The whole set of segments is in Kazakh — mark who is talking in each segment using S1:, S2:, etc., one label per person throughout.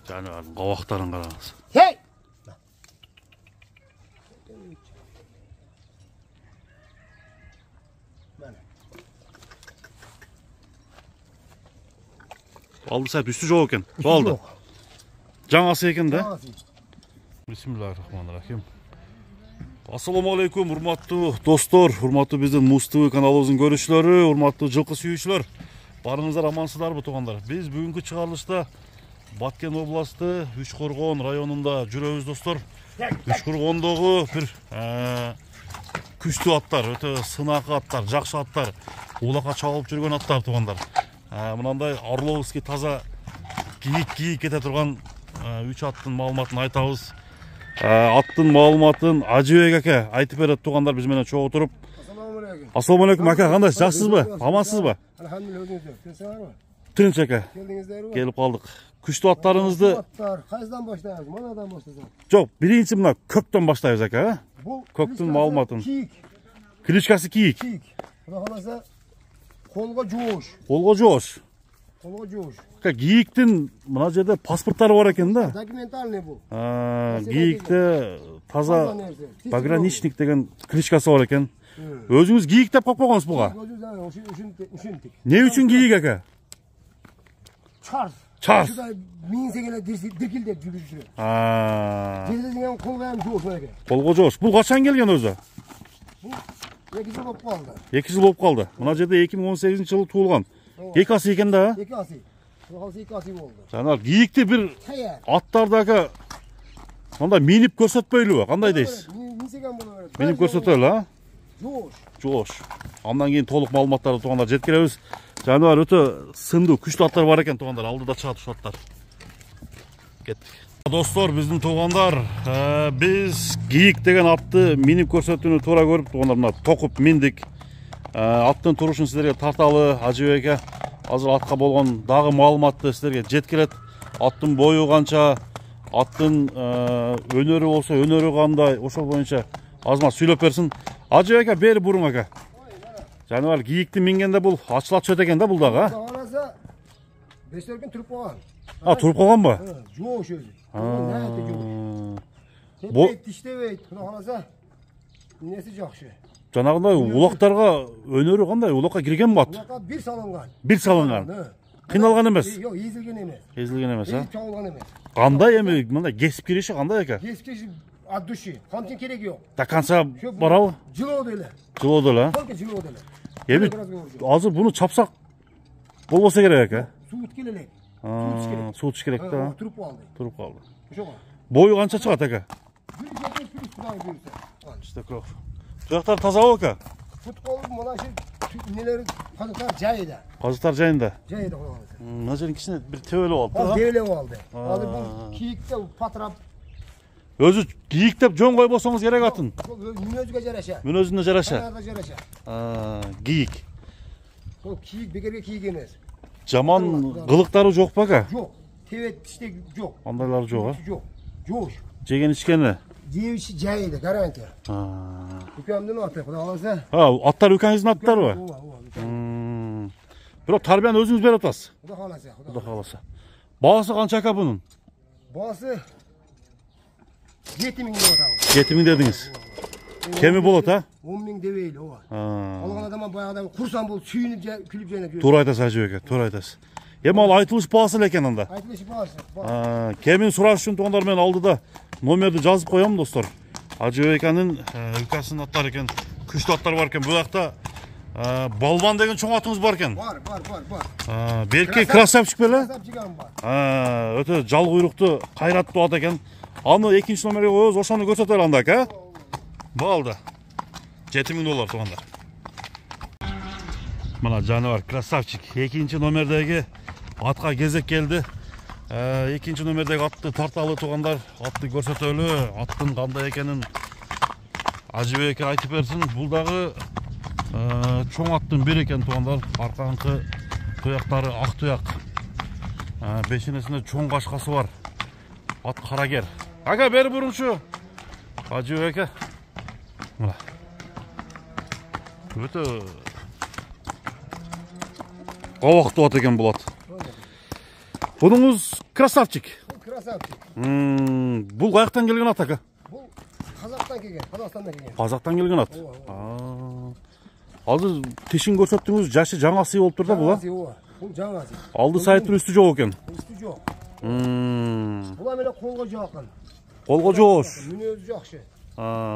S1: Жаныбардың қабақтарын қараңыз.
S2: Hey!
S1: Aldı səhət üstü жоқ екен. Алды. Жаңасы екен да? Бисмиллахиррахманиррахим. Ассаламуалейкум, урматтуу достор, урматтуу биздин Муз ТВ каналыбыздын көрүүчүлөрү, урматтуу жылкы сүйүүчүлөр. Барыңыздар амансыздарбы туугандар? Биз бүгүнкү чыгарылышта Баткен областы Үчкоргон районунда жүрөбүз достор. Үчкоргондогу бир күчтүү аттар, өтө сынакы аттар, жакшы аттар, улакка чабылып жүргөн аттар туугандар. Мынандай Орловский таза кийик кете турган 3 аттын маалыматын айтабыз. Аттын маалыматын Ажыбек ака айтып берет туугандар биз менен чогуу туруп. Ассаламу алейкум ака, кандайсыз? Жакшысызбы? Амансызбы?
S2: Алхамдулилlah, өзүңүздөр.
S1: Тынч ака.
S2: Келдиңиздерби?
S1: Келип калдык. Күчтүү аттарыңызды
S2: Аттар кайсыдан баштайбыз? Манадан баштасак.
S1: Жок, биринчи мына көктөн баштайбыз ака.
S2: Бул
S1: Көктүн маалыматын.
S2: Кийик.
S1: Кличкасы кийик.
S2: Кийик. Кудай кааласа колго жоош.
S1: Колго жоош.
S2: Колго жоош.
S1: Кийиктин мына жерде паспорттары бар экен да.
S2: Документальный бул.
S1: Кийикте таза пограничник деген кличкасы бар экен. Өзүңүз кийик деп коюп койгонсуз буга?
S2: Ушинтик.
S1: Не үчүн кийик ака?
S2: Чарс.
S1: Чарс.
S2: Шуда минсегеле диркилдеп жүрүп жүрөт. Жерде деген колго ham жоош бар экен.
S1: Колго жоош. Бул качан келген өзү?
S2: Бул 2 жыл болуп калды.
S1: 2 жыл болуп калды. Мына жерде 2018-жылы туулган. Эки асы экен да?
S2: Эки асы. Калса 2 асы болду.
S1: Жана кийикти бир аттарды ака мындай минип көрсөтпөйлүбү? Кандай дейсиз?
S2: Минсеген боло берет.
S1: Минип көрсөтөлү, а?
S2: Жоош.
S1: Жоош. Андан кийин толук маалыматтарды туугандар жеткиребиз. Жаныбар өтө сындуу, күчтүү аттар бар экен туугандар. Алдыда чыгат ушул аттар. Кеттик. Достор, биздин туугандар, биз кийик деген атты минип көрсөтүүнү туура көрүп туугандар мына токуп миндик. Аттын турушун силерге тарталы. Ажыбек ака азыр атка болгон дагы маалыматты силерге жеткирет. Аттын бою канча, аттын өнөрү болсо өнөрү кандай, ошол боюнча азмат сүйлөп берсин. Ажыбек ака, бери буруң ака. Жаныбар кийикти мингенде бул ачыла түшөт экен да бул дагы, а?
S2: Кааласа 5 күн туруп калган.
S1: Туруп калганбы?
S2: Жоош өзү. Нәти жоош.
S1: Бу
S2: иштебейт. Кудай кааласа эмнеси жакшы.
S1: жанагындай улактарга өнөрү кандай? Улакка кирген бат?
S2: Улакка бир салынган.
S1: Бир салынган. Кыйналган эмес.
S2: Жок, эзилген эмес.
S1: Эзилген эмес, а?
S2: Чабылган эмес.
S1: Кандай эми мындай кесип кириши кандай ака?
S2: Кескиш от души. Камчын кереги жок.
S1: До конца барабы?
S2: Жылоо деле.
S1: Жылоо деле,
S2: Только жылоо деле.
S1: Эми азыр буну чапсак болбосо керек ака.
S2: Суут келелек.
S1: Суут иш керек да.
S2: Туруп калды.
S1: Туруп калды.
S2: Ошого.
S1: Бою канча чыгат ака?
S2: 1.75
S1: Штеков. Туяктар тазабы ака?
S2: Футкол мына нелер казыктар жайда.
S1: Казыктар жайында.
S2: Жайда кудай кааласа.
S1: Мына жерин кичине бир тебелеп алды.
S2: Ал дебелеп алды. Азыр бул кийикте патрап.
S1: Өзү кийик деп жон койбосоңуз керек атын.
S2: Мүнөзгө жараша.
S1: Мүнөзүнө жараша.
S2: Канага жараша.
S1: Кийик.
S2: Ол кийик бекерге кийик эмес.
S1: Жаман кылыктары жокпу ака?
S2: Жок. Тебет тиштек жок.
S1: Андайлары жок, а?
S2: Жок. Жоош.
S1: Жеген ичкени.
S2: Жебиши жайда, гарантия. Үкөмдүн аты, кудай кааласа.
S1: Аттар үкөңүздүн аттарыбы? Бирок тарбияны өзүңүз берип атасыз.
S2: Кудай кааласа.
S1: Кудай кааласа. Баасы канча ака бунун?
S2: Баасы 7000 деп атабыз.
S1: 7000 дедиңиз. Кеми болот, а?
S2: 10.000 дебейли, ооба. Алган адам баягыдан курсан болуп сүйүнүп күлүп жайнап жүрөт.
S1: Туура айтасыз Ажыбек ака, туура айтасыз. Эми ал айтылыш баасы эле экен анда.
S2: Айтылышы баасы.
S1: Кемин сураш үчүн туугандар менен алдыда номерди жазып коем достор. Ажыбек аканын ыкасынын аттары экен, күчтүү аттар бар экен. Бул жакта Балбан деген чоң атыңыз бар экен.
S2: Бар.
S1: Берки красавчик беле?
S2: Красавчигам бар.
S1: Өтө жал куйруктуу, кайраттуу ат экен. Аны экинчи номерге коебуз, ошону көрсөтөлү анда ака. Болду. 7000 доллар туугандар. Мына жаныбар красавчик. Экинчи номердеги атка кезек келди. Экинчи номердеги атты тарталы туугандар. Атты көрсөтөлү, аттын кандай экенин Ажыбек айтып берсин. Бул дагы чоң аттын бири экен туугандар. Аркаңкы туяктары ак туяк. Бешенесинде чоң кашкасы бар. Ат карагер. Ака бери бурунчу. Ажыбек ака. Мына. Өтө кабактуу ат экен бул ат. Bununuz krasavчик.
S2: Bu krasavчик.
S1: Бұл қаяқтан келген ат ака?
S2: Bu Kazak'tan kelgen, Kazakistan'dan kelgen.
S1: Қазақтан келген ат. Азыр тишин көрсөттүңүз, жашы жаңа сый болуп тур да бул, а?
S2: Bu жаңасы.
S1: Алды сайыттын үстү жок экен.
S2: Üstü жоқ. Bular mele kolga жақын.
S1: Колго жоош.
S2: Мүнөзү жакшы.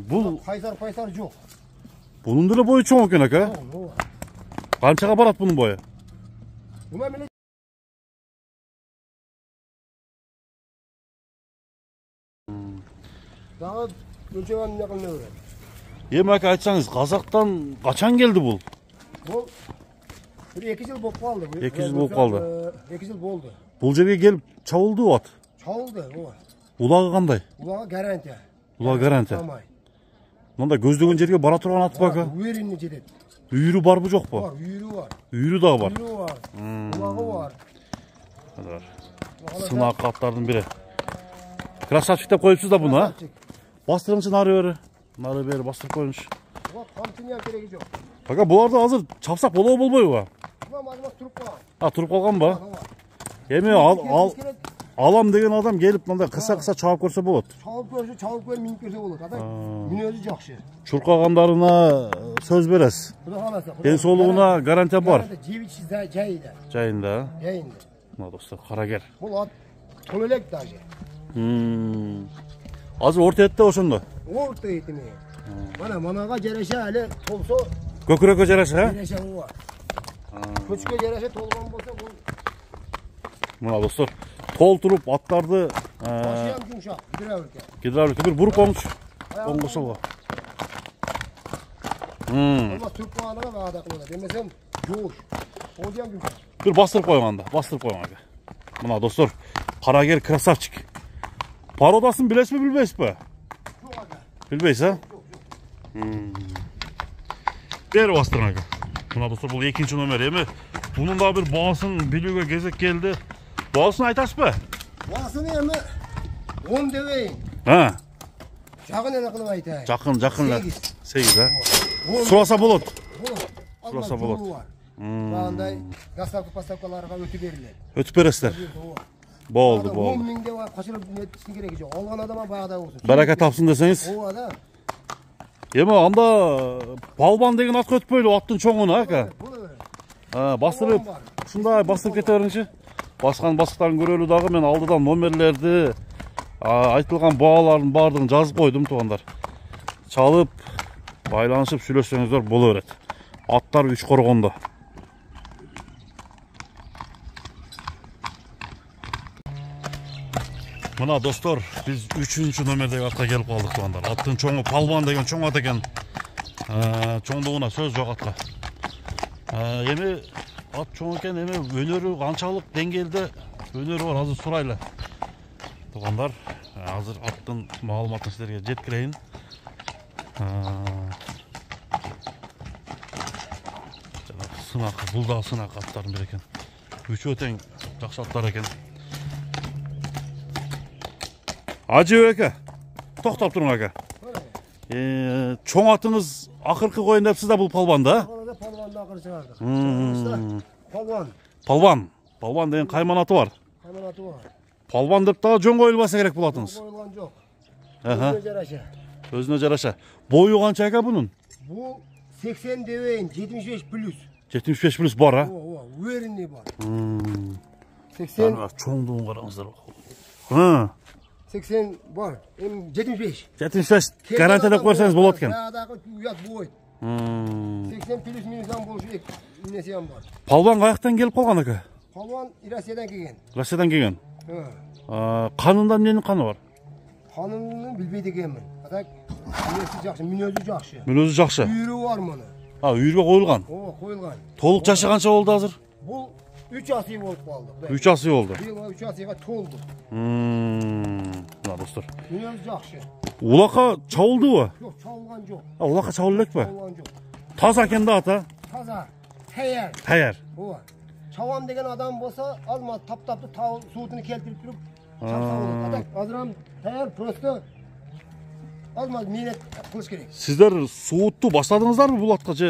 S1: Бул
S2: Пайсар жоқ.
S1: бунун деле бою чоң экен ака. Канчага барат бунун бою?
S2: Bular mele Daha ölçeğin ne kadar öyle.
S1: Эми ака айтсаңыз, Казактан качан келди бул?
S2: Bu bir 2 yıl bolup kaldı.
S1: 2 yıl bolup kaldı.
S2: 2 yıl boldu.
S1: Бул жерге келип чабылды ат.
S2: Çaldı o.
S1: Улагы кандай?
S2: Ulağa garanti.
S1: Улагы гарантия.
S2: Tamam.
S1: Мында көздөгөн жерге бара турган ат ба ака?
S2: Uyerinli cedet.
S1: Үйүрү барбы жокпу?
S2: Var, uyuru var.
S1: Үйүрү дагы бар.
S2: Uyuru var. Ulağı var.
S1: Сынак аттардын бири. Красавчик деп коюпсуз да буну, а? Бастырыңчы нары бери. Нары бери бастырып коюңуз.
S2: Bak kamçınıya gereği yok.
S1: Ака, буларды азыр чапсак болобу болбойбу?
S2: Ulan mazmak turup var.
S1: Туруп калган ба? Эми алам деген адам келип мындай кыса чаап көрсө болот.
S2: Çalıp görse minip görse olur. Adam minözü жақшы.
S1: Чуркагандарына сөз бересиз. Ден соолугуна гарантия бар.
S2: Cevitçi jayında.
S1: Жайында.
S2: Jayında.
S1: Мына достор, карагер.
S2: Bu at tolelek даже.
S1: Азыр орто этте ошондо.
S2: Orta etini. Managa jereşe hali tolsa
S1: Көкүрөккө жараша, а?
S2: jereşe o var. Köçke jereşe tolgan bolsa bu
S1: Мына достор, толтуруп аттарды
S2: başıyam yumuşak. Gidravurken.
S1: гидравлика бир буруп коңуз. Оңгосо болот.
S2: Ama Türk bağına bağda kılıyor. Demesem yoğuş. Olacağım yumuşak.
S1: Бир бастырып коюң анда, бастырып коюң ака. Мына достор, карагер красавчик. Пародасын билесизби, билбейсизби?
S2: Yok aga.
S1: Билбейсиз, а? Бери бастырың ака. Мына достор, бул экинчи номер. Эми бунун да бир баасын билүүгө кезек келди. Баасын айтасызбы?
S2: Bağısını emi 10 deveyin.
S1: Ha,
S2: Жақын ele kılıp aytayım.
S1: жакын, жакын эле. 8, а?
S2: 10
S1: Сураса болот.
S2: Surasa
S1: болот.
S2: Bağınday gastavkı pastavkalarga ötü verilir.
S1: Өтүп бересиздер. Болду,
S2: 10
S1: болду.
S2: mingde var kaçırıp netsin gerek yok. Olgan adama bağda olsun.
S1: Барака тапсын десеңиз.
S2: O adam.
S1: Эми анда балбан деген атка өтпөйлү, аттын чоңуна, ака.
S2: Bunu ver.
S1: Бастырып, ушундай бастырып кете бериңчи. Баскан басыктарын көрөлү дагы, мен алдыдан номерлерди, айтылган баалардын баардыгын жазып койдум туугандар. Чалып, байланышып сүйлөшсөңүздөр боло берет. Аттар 3 коргондо. Мына достор, биз 3-чү номердеги атка келип калдык туугандар. Аттын чоңу палбан деген чоң ат экен. Чоңдугуна сөз жок атка. Эми ат чоң экен, эми өнөрү канчалык деңгээлде өнөрү бар, азыр сурайлы. Туугандар, азыр аттын маалыматын силерге жеткирейин. Сынак, бул да сынак аттардын бири экен. Үчөө тең жакшы аттар экен. Acı öke. Toktap durun aga. Çoğ atınız akırkı koyun hepsi de bu palvanda.
S2: Orada palvanda akır çıkardık. Palvan.
S1: Palvan. Palvan deyin kayman atı var.
S2: Kayman atı var.
S1: Palvan deyip daha jon koyulmasa gerek bulatınız.
S2: Koyulan yok.
S1: Aha.
S2: Özüne jaraşa.
S1: Özüne jaraşa. Boyu kança aga bunun?
S2: Bu 80 deveyin 75 plus.
S1: 75 plus var ha.
S2: O verinli var. 80.
S1: Çoğunluğun karanızlar. Ha.
S2: 80 var. 75.
S1: 75 garantide koysanız bulatken.
S2: Dağdaki uyat boy. 80 plus minusdan bolşu nesiyem var.
S1: Palvan kayaktan gelip kalgan aka.
S2: Palvan İrasya'dan kelgen.
S1: Rusya'dan kelgen. Kanında nenin kanı var?
S2: Kanını bilbeydi ekenmin. Atak minesi jakşı, minözü jakşı.
S1: Minözü jakşı.
S2: Uyuru var mını.
S1: Ha, uyurga koyulgan.
S2: O koyulgan.
S1: Toluk jaşı kança oldu hazır?
S2: Bu 3 asıy bolup kaldık.
S1: 3 asıy oldu.
S2: Bu 3 asıyga toldu.
S1: Mına dostlar.
S2: Minözü jakşı.
S1: Ulaka çavuldu mu?
S2: Yok, çavulgan yok.
S1: Ulaka çavulek mi?
S2: Çavulgan yok.
S1: Taza kendi ata?
S2: Taza. Teyer.
S1: Teyer.
S2: O. Çavam degen adam bolsa almaz taptaplı suudunu keltirip durup çapsa olur. Atak azıram teyer prosto almaz minet kılıç gerek.
S1: Sizler soğuttu başladınızlar mı bu atka?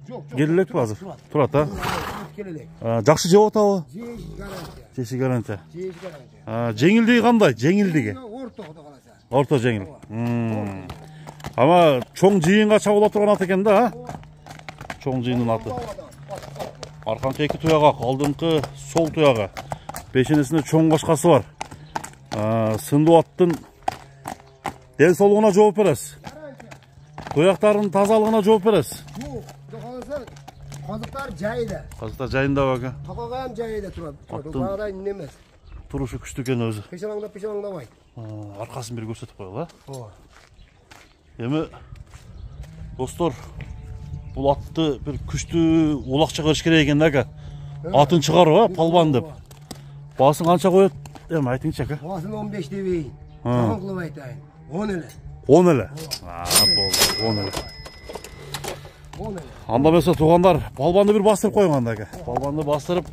S2: Yok.
S1: Gelilek mi hazır? Turat ha?
S2: келелек.
S1: Жакшы жеп атабы?
S2: Жеш гарантия.
S1: Жеши гарантия.
S2: Жеш гарантия.
S1: Жеңилдиги кандай? Жеңилдиги?
S2: Орто Кудай каласа.
S1: Орто жеңил. Ама чоң жыйынга чабыла турган ат экен да, чоң жыйындын аты. Арканкы эки туягак, алдыңкы сол туягы. Пешенесинде чоң башкасы бар. Сындуу аттын ден соолугуна жооп бересиз. Туяктардын тазалыгына жооп бересиз.
S2: Жок, Кудай каласа казыктар жайда.
S1: Казыктар жайында бака.
S2: Такага ham жайда турат. Багадай немес.
S1: Турушу күчтүү экен өзү.
S2: Пешалаңдабайт.
S1: Аркасын бир көрсөтүп коелу,
S2: Ооба.
S1: Эми достор, бул атты бир күчтүү улакча бериш керек экен да ака. Атын чыгарып, палбан деп. Басын канча коет? Эми айтыңчы ака.
S2: Басын 15 дебейин. Чоң кылып айтайын. 10 эле.
S1: 10 эле. Болду, 10 эле.
S2: 10 эле.
S1: Анда эмесе туугандар, палбанды бир бастырып койгон ака. Палбанды бастырып,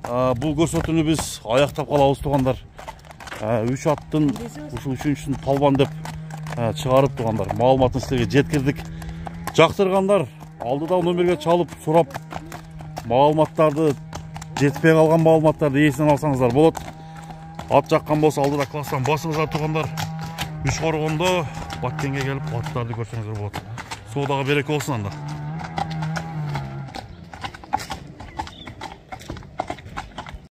S1: бул көрсөтүүнү биз аяктап калабыз туугандар. 3 аттын ушул 3-үчүсүн палбан деп чыгарып туугандар. Маалыматын силерге жеткирдик. Жактыргандар алдыда номерге чалып сурап маалыматтарды жетпей калган маалыматтарды эсинен алсаңыздар болот. Ат жаккан болсо алдыда класстан басыңыздар туугандар. Үч коргондо Баккенге келип аттарды көрсөңүздөр болот. Соодага береке болсун анда.